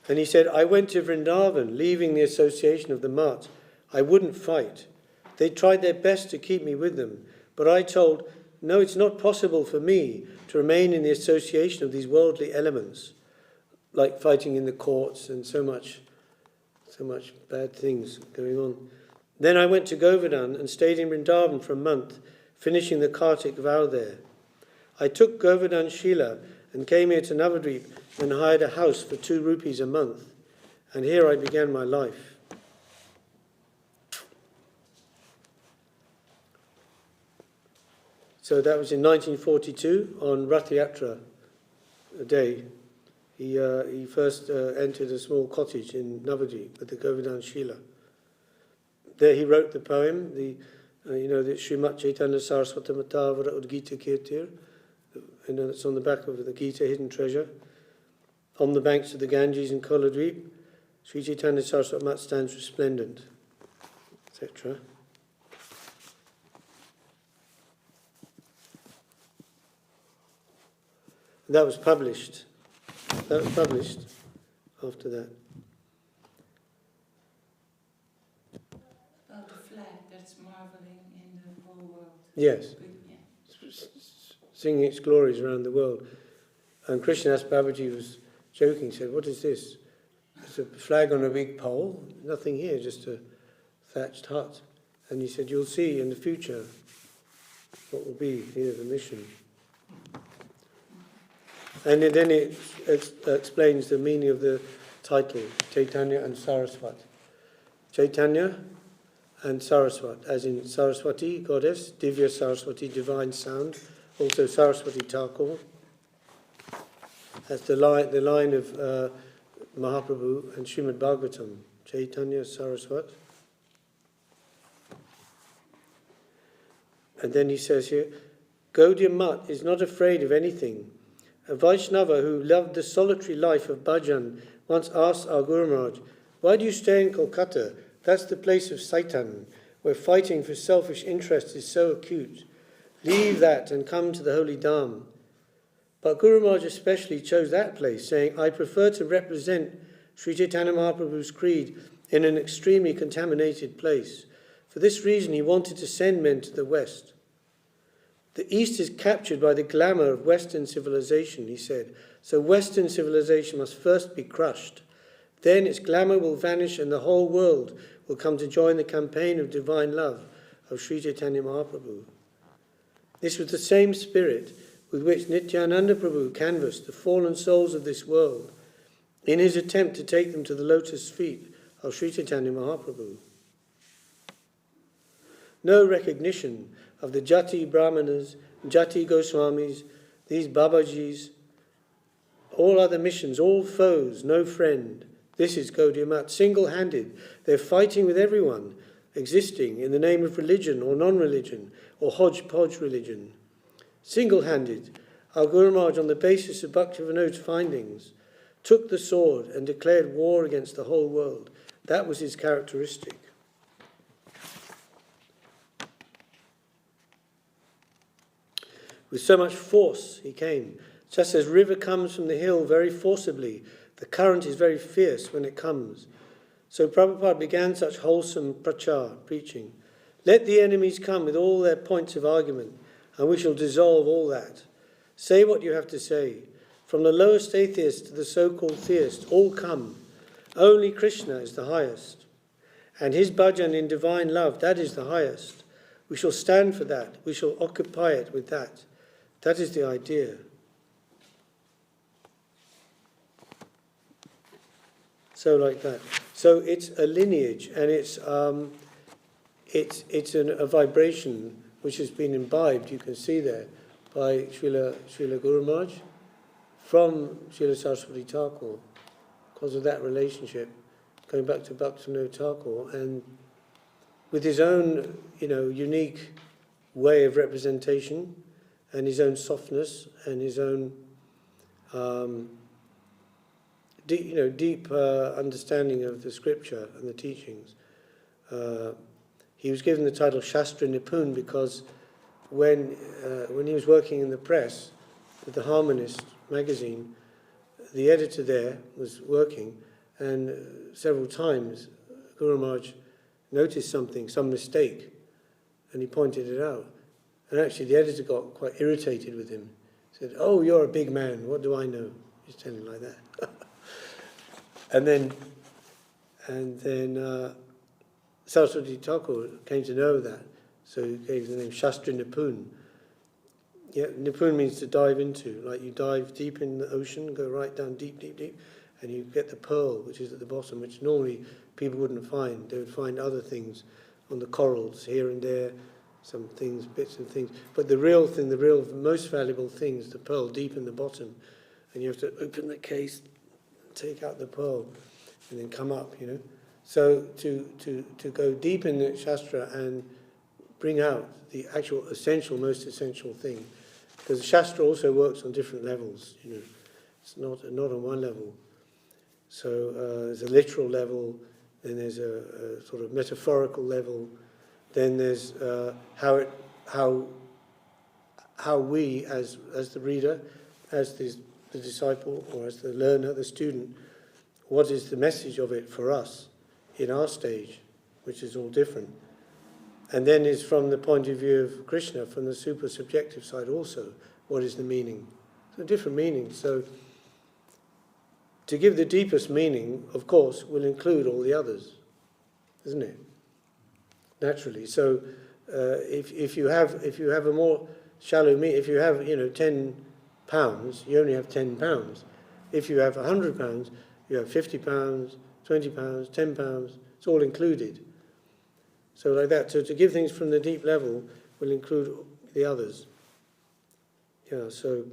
And he said, I went to Vrindavan, leaving the association of the Math. I wouldn't fight. They tried their best to keep me with them, but I told, no, it's not possible for me to remain in the association of these worldly elements, like fighting in the courts and so much bad things going on. Then I went to Govardhan and stayed in Vrindavan for a month, finishing the Kartik vow there. I took Govardhan Shila and came here to Navadvip and hired a house for 2 rupees a month, and here I began my life. So that was in 1942 on Rath Yatra day. He first entered a small cottage in Navadvip with the Govardhan Shila. There he wrote the poem, the Srimat Chaitanya Saraswata Matavara Udgita Kirtir, and it's on the back of the Gita, Hidden Treasure. On the banks of the Ganges in Koladweep, Sri Chaitanya Saraswati Mat stands resplendent, etc. That was published. After that. About the flag that's marveling in the whole world. Yes. Yeah. Singing its glories around the world. And Krishnadas Babaji was joking, said, what is this? It's a flag on a big pole, nothing here, just a thatched hut. And he said, you'll see in the future what will be here the mission. And then it explains the meaning of the title, Chaitanya and Saraswat. Chaitanya and Saraswat, as in Saraswati, goddess, Divya Saraswati, divine sound, also Saraswati Thakur. That's the line of Mahaprabhu and Srimad Bhagavatam, Chaitanya Saraswat. And then he says here, Gaudiya Math is not afraid of anything. A Vaishnava who loved the solitary life of bhajan once asked our Guru Maharaj, why do you stay in Kolkata? That's the place of Satan, where fighting for selfish interest is so acute. Leave that and come to the holy Dham. But Guru Maharaj especially chose that place, saying, I prefer to represent Sri Chaitanya Mahaprabhu's creed in an extremely contaminated place. For this reason, he wanted to send men to the West. The East is captured by the glamour of Western civilization, he said. So Western civilization must first be crushed. Then its glamour will vanish and the whole world will come to join the campaign of divine love of Sri Chaitanya Mahaprabhu. This was the same spirit with which Nityananda Prabhu canvassed the fallen souls of this world in his attempt to take them to the lotus feet of Sri Chaitanya Mahaprabhu. No recognition of the Jati Brahmanas, Jati Goswamis, these Babajis, all other missions, all foes, no friend. This is Gaudiya Math, single-handed. They're fighting with everyone existing in the name of religion or non-religion or hodgepodge religion. Single-handed, our Guru Maharaj, on the basis of Bhaktivinoda's findings, took the sword and declared war against the whole world. That was his characteristic. With so much force he came. Just as river comes from the hill very forcibly, the current is very fierce when it comes. So Prabhupada began such wholesome prachar, preaching. Let the enemies come with all their points of argument, and we shall dissolve all that. Say what you have to say. From the lowest atheist to the so-called theist, all come. Only Krishna is the highest. And his bhajan in divine love, that is the highest. We shall stand for that. We shall occupy it with that. That is the idea. So like that. So it's a lineage, and it's a vibration which has been imbibed, you can see there, by Srila Guru Maharaj from Srila Saraswati Thakur, because of that relationship, going back to Bhaktivinoda Thakur, and with his own, unique way of representation, and his own softness, and his own deep understanding of the scripture and the teachings. He was given the title Shastra Nipun because when he was working in the press with the Harmonist magazine, the editor there was working, and several times Guru Maharaj noticed some mistake, and he pointed it out. And actually the editor got quite irritated with him. He said, "Oh, you're a big man, what do I know?" He's telling him like that. and then Saraswati Thakur came to know that, so he gave the name Shastra Nipun. Yeah, Nipun means to dive into, like you dive deep in the ocean, go right down deep, deep, deep, and you get the pearl, which is at the bottom, which normally people wouldn't find. They would find other things on the corals here and there, some things, bits and things. But the real thing, the real most valuable thing is the pearl deep in the bottom. And you have to open the case, take out the pearl, and then come up, So to go deep in the Shastra and bring out the actual essential, most essential thing. Because the Shastra also works on different levels, It's not on one level. So there's a literal level, then there's a sort of metaphorical level, then there's how we as the reader, as the disciple, or as the learner, the student, what is the message of it for us in our stage, which is all different. And then is from the point of view of Krishna, from the super subjective side also, what is the meaning? So different meanings. So to give the deepest meaning, of course, will include all the others, isn't it? Naturally. So if you have a more shallow meaning, if you have £10, you only have £10. If you have £100, you have £50, £20, £10. It's all included. So like that. So to give things from the deep level will include the others. Yeah. So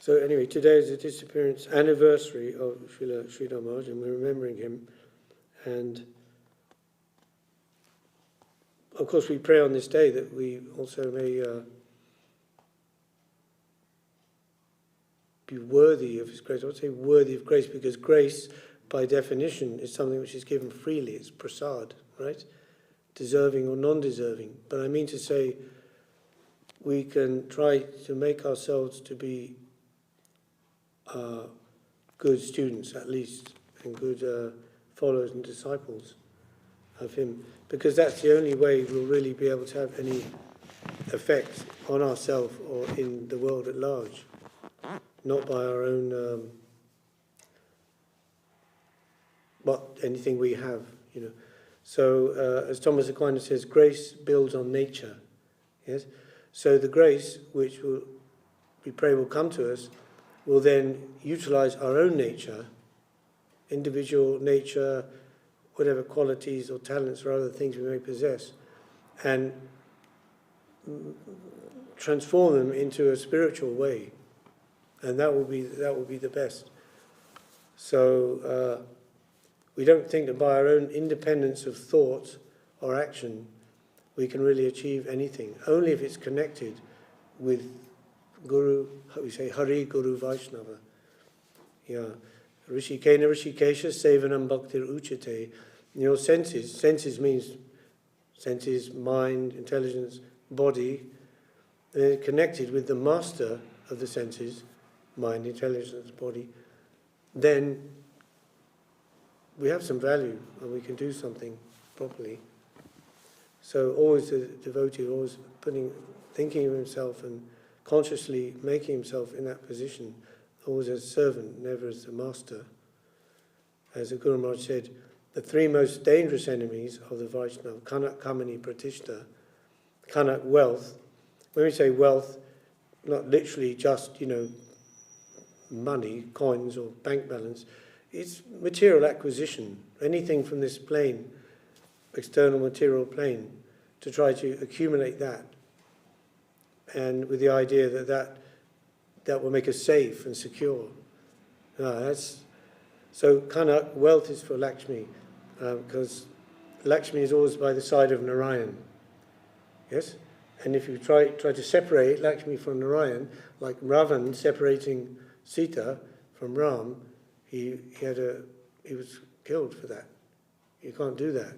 anyway, today is the disappearance anniversary of Sridhar Maharaj, and we're remembering him. And of course, we pray on this day that we also may be worthy of his grace. I would say worthy of grace, because grace, by definition, is something which is given freely. It's prasad, right? Deserving or non-deserving. But I mean to say, we can try to make ourselves to be good students, at least, and good followers and disciples of him, because that's the only way we'll really be able to have any effect on ourselves or in the world at large, not by our own anything we have, So as Thomas Aquinas says, grace builds on nature. Yes. So the grace which we pray will come to us will then utilize our own nature, individual nature, whatever qualities or talents or other things we may possess, and transform them into a spiritual way, and that will be the best. So we don't think that by our own independence of thought or action we can really achieve anything. Only if it's connected with Guru, we say Hari Guru Vaishnava. Yeah. Rishikena Rishikesha Sevanam Bhaktir Uchate. Senses means senses, mind, intelligence, body. They're connected with the master of the senses, mind, intelligence, body. Then we have some value and we can do something properly. So always the devotee, always thinking of himself and consciously making himself in that position, always as a servant, never as a master. As the Guru Maharaj said, the three most dangerous enemies of the Vaishnava, Kanak, Kamani, Pratishta. Kanak, wealth. When we say wealth, not literally just, money, coins or bank balance, it's material acquisition, anything from this plane, external material plane, to try to accumulate that, and with the idea that will make us safe and secure. So Kanak, wealth is for Lakshmi, because Lakshmi is always by the side of Narayan. Yes? And if you try to separate Lakshmi from Narayan, like Ravan separating Sita from Ram, he was killed for that. You can't do that.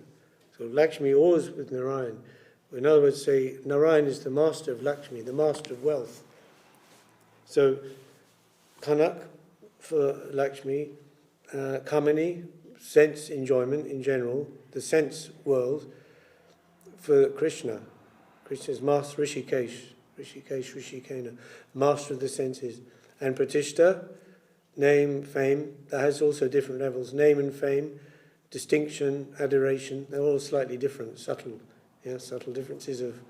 So Lakshmi always with Narayan. In other words, say Narayan is the master of Lakshmi, the master of wealth. So Kanak for Lakshmi, Kamini, sense enjoyment in general, the sense world for Krishna. Krishna's master, Rishikena, master of the senses. And Pratishta, name, fame, that has also different levels. Name and fame, distinction, adoration, they're all slightly different, subtle differences of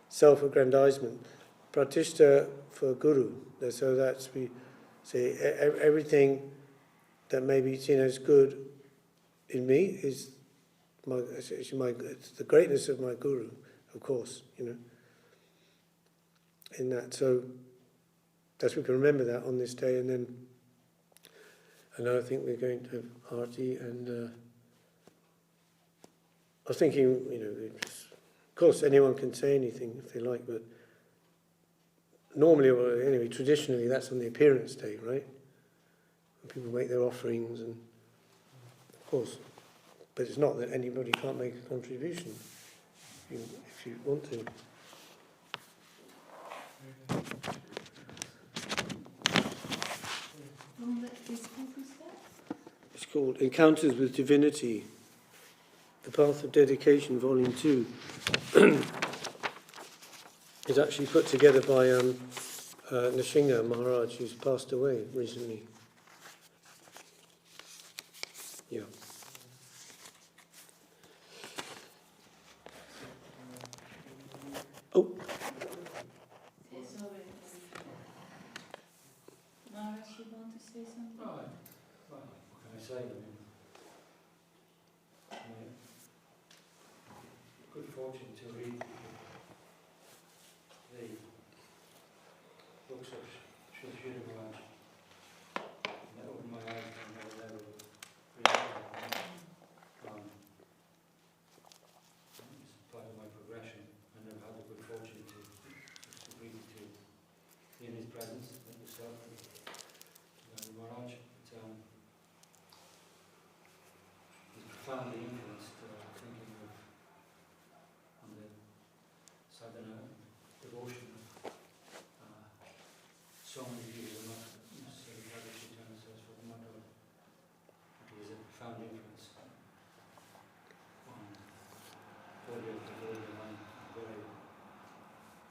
self-aggrandizement. Pratishta for Guru, so that's, we say, everything that may be seen as good in me is it's the greatness of my Guru, of course, in that. So that's, we can remember that on this day. And then I think we're going to have Arti, and I was thinking, of course anyone can say anything if they like, but normally, or anyway, traditionally, that's on the appearance day, right? When people make their offerings, and of course, but it's not that anybody can't make a contribution if you want to. It's called Encounters with Divinity, The Path of Dedication, Volume 2. It's actually put together by Nishinga Maharaj, who's passed away recently. Yeah. Oh. Maharaj, you want to say something? Well, what can I say? Good fortune to read the books of Srila Maharaj. That opened my eyes to another level of reality. It's part of my progression, and I've had the good fortune to be in his presence, like yourself, and Maharaj. He's profoundly influenced thinking of on the sadhana, devotion of so many people, not necessarily Bhakti Chaitanya says for the matter, but he has a profound influence on body of the Holy Line, very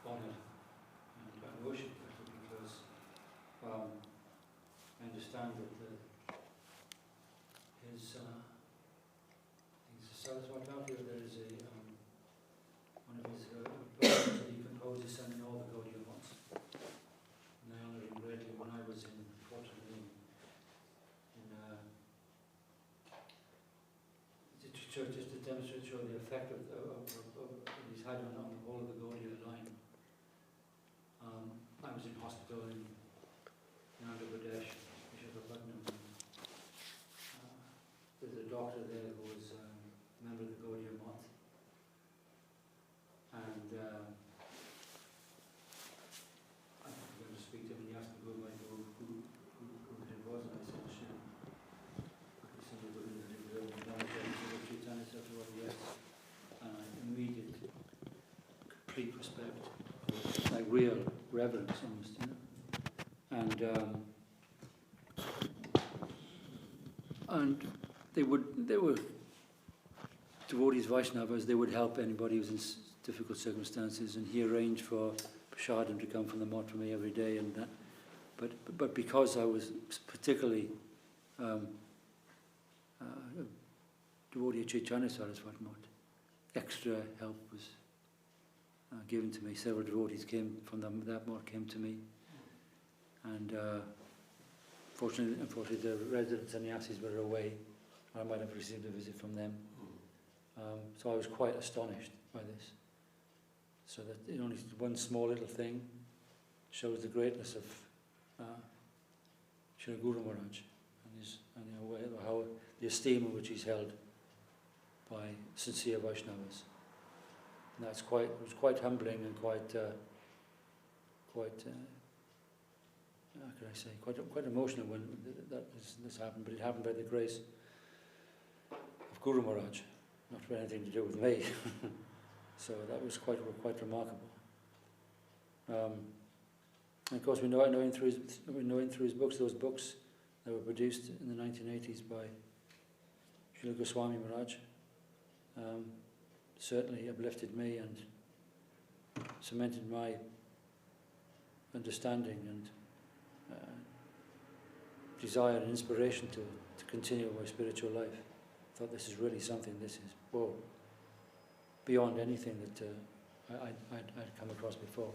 honoured and worshipped because I understand that his Saraswati, there is one of his poems that he composes sending all the Gaudiya monks. And I honour him greatly. When I was unfortunately just to demonstrate, show the effect of he's had on the whole of the Gaudiya line. I was in hospital in Andhra Pradesh, Visakhapatnam. There's a doctor there who was a member of the Gaudiya Math, and I was going to speak to him, and he asked me who it was, and I said, Shem. He said, it was Chaitanya, I said, well, yes. And I immediate, complete respect, like real reverence almost, and they were devotees, Vaishnavas, they would help anybody who was in difficult circumstances, and he arranged for prasadam to come from the mott for me every day, and that. But because I was particularly a devotee of Chaitanya Saraswati Math, extra help was given to me. Several devotees came from that mott, came to me, and unfortunately the residents and sannyasis were away. I might have received a visit from them. So I was quite astonished by this. So that only one small little thing shows the greatness of Srila Guru Maharaj and how the esteem in which he's held by sincere Vaishnavas. And it was quite humbling and quite, how can I say, quite emotional when this happened, but it happened by the grace of Guru Maharaj, not for anything to do with me. So that was quite remarkable. And of course, we know him through his books, those books that were produced in the 1980s by Srila Goswami Maharaj. Certainly uplifted me and cemented my understanding and desire and inspiration to continue my spiritual life. I thought this is really something, this is, whoa, beyond anything that I'd come across before.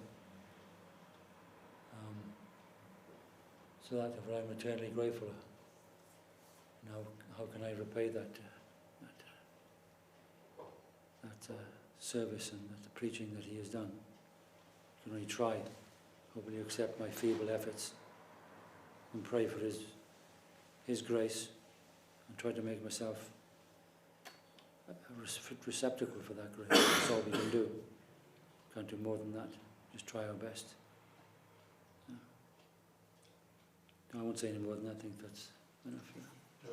So that I'm eternally grateful. Now, how can I repay that service and that preaching that he has done? I can only try. Hopefully accept my feeble efforts and pray for his grace and try to make myself a receptacle for that grace. That's all we can do. Can't do more than that. Just try our best. I won't say any more than that. I think that's enough. Yeah.